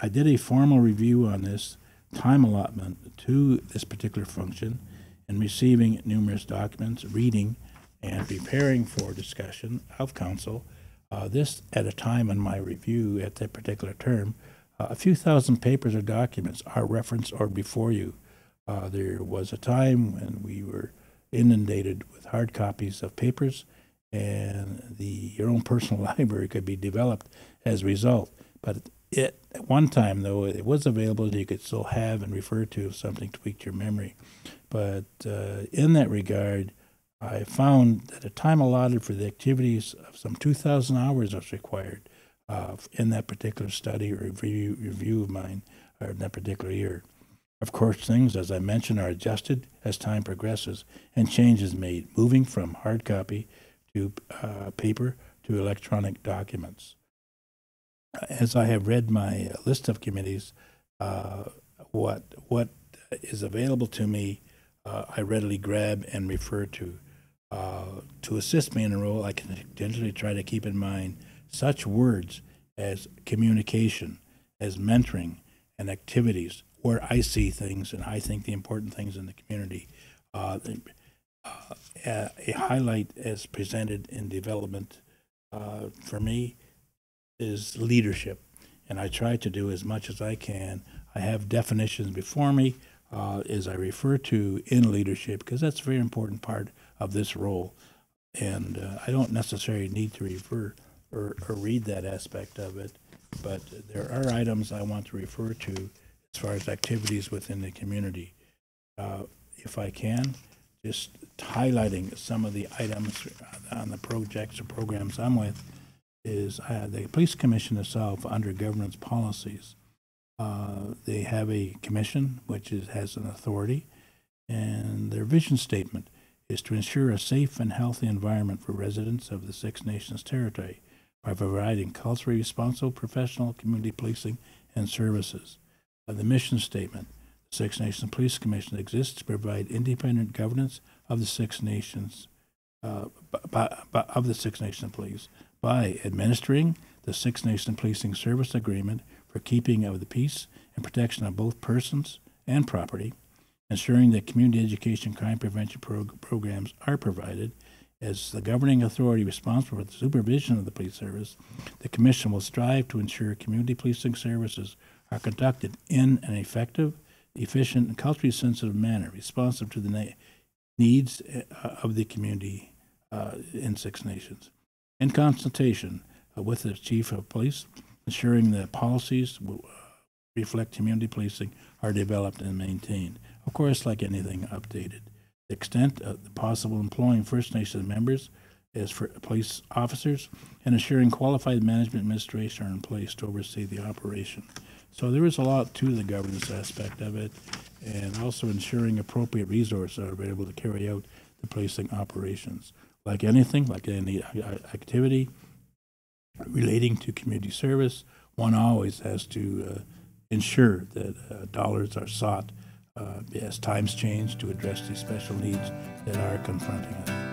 I did a formal review on this time allotment to this particular function and receiving numerous documents, reading, and preparing for discussion of council. This at a time in my review at that particular term, a few thousand papers or documents are referenced or before you. There was a time when we were inundated with hard copies of papers, and your own personal library could be developed as a result. But at one time, though, it was available that you could still have and refer to if something tweaked your memory. But in that regard, I found that a time allotted for the activities of some 2,000 hours was required in that particular study or review of mine in that particular year. Of course, things, as I mentioned, are adjusted as time progresses and changes made, moving from hard copy to paper to electronic documents. As I have read my list of committees, what is available to me, I readily grab and refer to. To assist me in a role, I can generally try to keep in mind such words as communication, as mentoring, and activities where I see things and I think the important things in the community. A highlight as presented in development for me is leadership, and I try to do as much as I can. I have definitions before me as I refer to in leadership, because that's a very important part of this role, and I don't necessarily need to refer or read that aspect of it, but there are items I want to refer to as far as activities within the community. If I can, just highlighting some of the items on the projects or programs I'm with, is the Police Commission itself under governance policies. They have a commission which has an authority, and their vision statement is to ensure a safe and healthy environment for residents of the Six Nations territory by providing culturally responsible professional community policing and services. The mission statement, the Six Nations Police Commission exists to provide independent governance of the Six Nations, of the Six Nations Police by administering the Six Nations Policing Service Agreement for keeping of the peace and protection of both persons and property, ensuring that community education crime prevention programs are provided. As the governing authority responsible for the supervision of the police service, the Commission will strive to ensure community policing services are conducted in an effective, efficient, and culturally sensitive manner, responsive to the needs of the community in Six Nations. In consultation with the Chief of Police, ensuring that policies will reflect community policing are developed and maintained. Of course, like anything, updated. The extent of the possible employing First Nations members as for police officers and ensuring qualified management administration are in place to oversee the operation. So there is a lot to the governance aspect of it, and also ensuring appropriate resources are available to carry out the policing operations. Like anything, like any activity relating to community service, one always has to ensure that dollars are sought as times change to address the special needs that are confronting us.